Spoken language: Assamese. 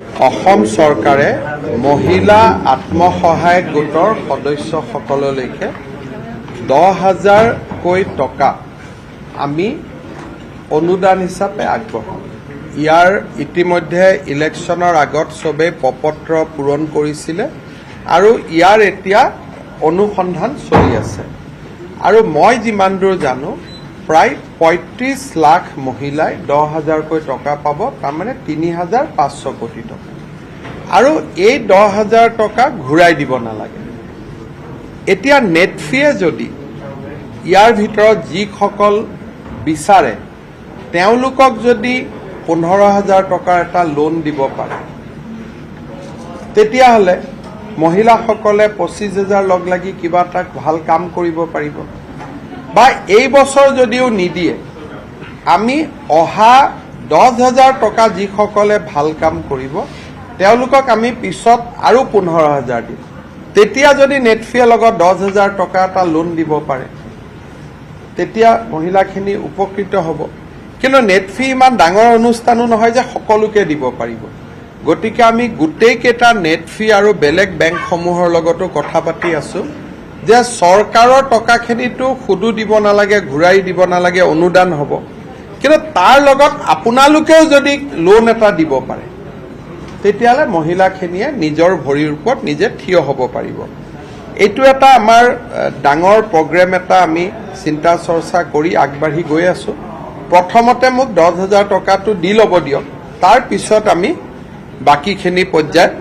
অসম চৰকাৰে মহিলা আত্মসহায়ক গোটৰ সদস্যসকললৈকে 10,000কৈ টকা আমি অনুদান হিচাপে আগবঢ়াম। ইয়াৰ ইতিমধ্যে ইলেকশ্যনৰ আগত সবেই প্ৰপত্ৰ পূৰণ কৰিছিলে আৰু ইয়াৰ এতিয়া অনুসন্ধান চলি আছে। আৰু মই যিমান দূৰ জানো প্ৰায় 35 লাখ মহিলাই 10,000কৈ টকা পাব, তাৰমানে 3,500 কোটি টকা। আৰু এই 10,000 টকা ঘূৰাই দিব নালাগে। এতিয়া নেটফিয়ে যদি ইয়াৰ ভিতৰত যিসকল বিচাৰে তেওঁলোকক যদি 15,000 টকাৰ এটা লোন দিব পাৰে, তেতিয়াহ'লে মহিলাসকলে 25,000 লগ লাগি কিবা এটা ভাল কাম কৰিব পাৰিব। বা এই বছৰ যদিও নিদিয়ে, আমি অহা 10,000 টকা যিসকলে ভাল কাম কৰিব তেওঁলোকক আমি পিছত আৰু 15,000 দিম। তেতিয়া যদি নেটফিয়ে লগত 10,000 টকা এটা লোন দিব পাৰে, তেতিয়া মহিলাখিনি উপকৃত হ'ব। কিন্তু নেটফি ইমান ডাঙৰ অনুষ্ঠানো নহয় যে সকলোকে দিব পাৰিব। গতিকে আমি গোটেইকেইটা নেটফি আৰু বেলেগ বেংকসমূহৰ লগতো কথা পাতি আছো যে চৰকাৰৰ টকাখিনিতো সুদো দিব নালাগে, ঘূৰাই দিব নালাগে, অনুদান হ'ব। কিন্তু তাৰ লগত আপোনালোকেও যদি লোন এটা দিব পাৰে, তেতিয়াহ'লে মহিলাখিনিয়ে নিজৰ ভৰিৰ ওপৰত নিজে থিয় হ'ব পাৰিব। এইটো এটা আমাৰ ডাঙৰ প্ৰগ্ৰেম এটা আমি চিন্তা চৰ্চা কৰি আগবাঢ়ি গৈ আছো। প্ৰথমতে মোক 10,000 টকাটো দি ল'ব দিয়ক, তাৰ পিছত আমি বাকীখিনি পৰ্যায়ত